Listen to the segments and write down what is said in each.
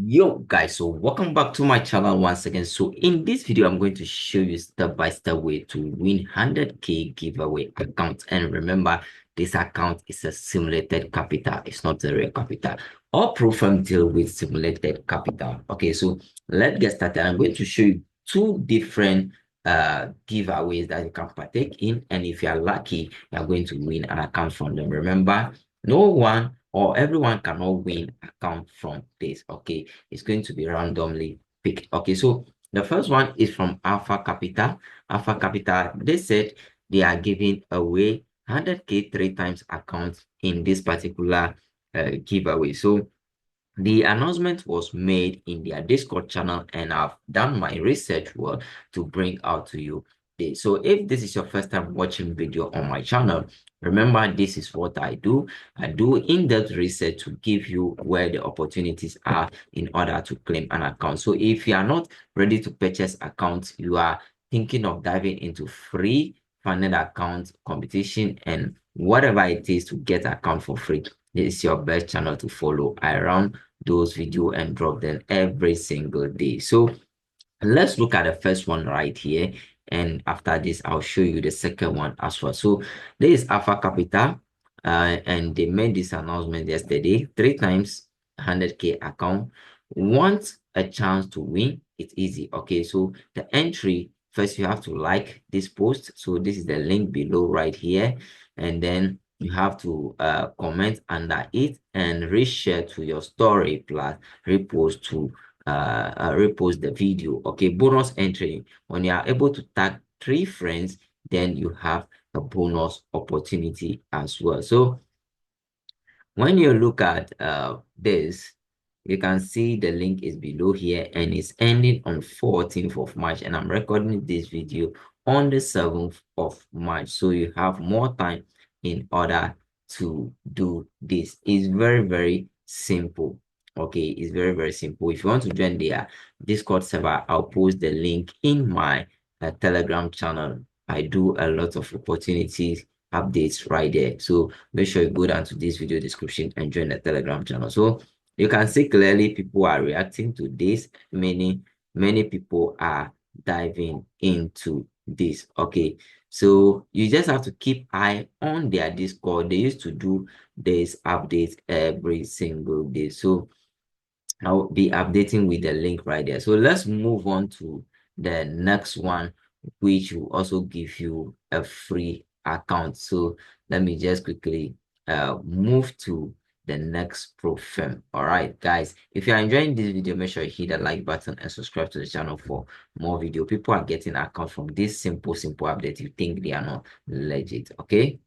Yo guys, so welcome back to my channel once again. So in this video I'm going to show you step-by-step way to win 100k giveaway account. And remember, this account is a simulated capital, it's not a real capital. All pro firm deal with simulated capital. Okay, so let's get started. I'm going to show you two different giveaways that you can partake in, and if you are lucky, you are going to win an account from them. Remember, no one or everyone cannot win account from this. Okay, it's going to be randomly picked. Okay, so the first one is from Alpha Capital. Alpha Capital, they said they are giving away 100k 3 times accounts in this particular giveaway. So the announcement was made in their Discord channel, and I've done my research work to bring out to you this. So if this is your first time watching video on my channel, remember this is what I do. I do in-depth research to give you where the opportunities are in order to claim an account. So if you are not ready to purchase accounts, you are thinking of diving into free funded account competition and whatever it is to get account for free, this is your best channel to follow. I run those video and drop them every single day. So let's look at the first one right here, and after this I'll show you the second one as well. So this is Alpha Capital, and they made this announcement yesterday. 3 times 100k account. Want a chance to win? It's easy. Okay, so the entry, first you have to like this post. So this is the link below right here, and then you have to comment under it and reshare to your story plus repost to repost the video. Okay, bonus entry, when you are able to tag 3 friends, then you have a bonus opportunity as well. So when you look at this, you can see the link is below here, and it's ending on 14th of March, and I'm recording this video on the 7th of March, so you have more time in order to do this. It's very simple. Okay, it's very simple. If you want to join their Discord server, I'll post the link in my Telegram channel. I do a lot of opportunities updates right there, so make sure you go down to this video description and join the Telegram channel. So you can see clearly people are reacting to this. Many people are diving into this. Okay, so you just have to keep eye on their Discord. They used to do this updates every single day, so I'll be updating with the link right there. So let's move on to the next one, which will also give you a free account. So let me just quickly move to the next pro firm. All right, guys, if you're enjoying this video, make sure you hit the like button and subscribe to the channel for more video. People are getting account from this simple update. You think they are not legit. Okay,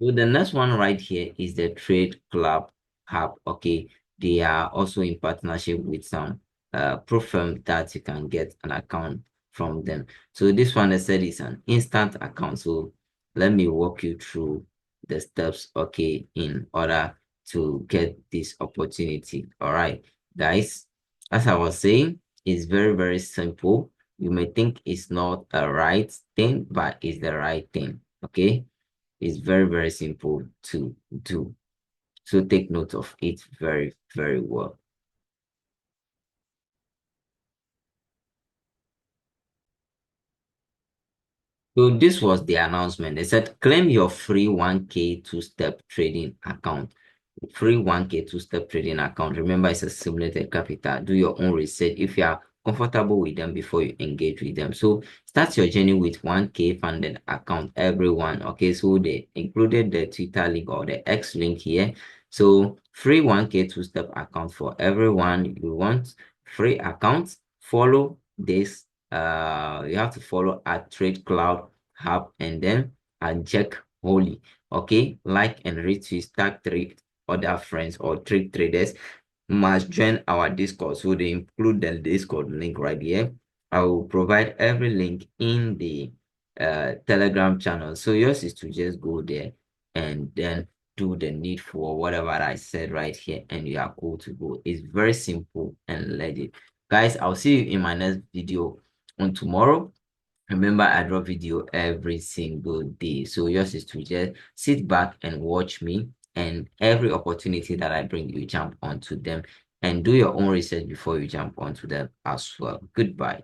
so the next one right here is the Trade Club Hub. Okay, they are also in partnership with some pro firm that you can get an account from them. So this one, I said, is an instant account. So let me walk you through the steps, okay, in order to get this opportunity. All right, guys, as I was saying, it's very simple. You may think it's not a right thing, but it's the right thing. Okay, it's very simple to do. So take note of it very well. So this was the announcement. They said claim your free 1k two-step trading account. Free 1k two-step trading account. Remember, it's a simulated capital. Do your own research if you are comfortable with them before you engage with them. So start your journey with 1k funded account, everyone. Okay, so they included the Twitter link or the X link here. So free 1k two-step account for everyone. You want free accounts, follow this. You have to follow at Trade Cloud Hub, and then Jack Holy. Okay, like and retweet, tag 3 other friends or trade traders must join our Discord. So they include the Discord link right here. I will provide every link in the Telegram channel. So yours is to just go there and then do the needful or whatever I said right here, and you are cool to go. It's very simple and legit. Guys, I'll see you in my next video on tomorrow. Remember, I drop video every single day, so yours is to just sit back and watch me and every opportunity that I bring, you jump onto them, and do your own research before you jump onto them as well. Goodbye.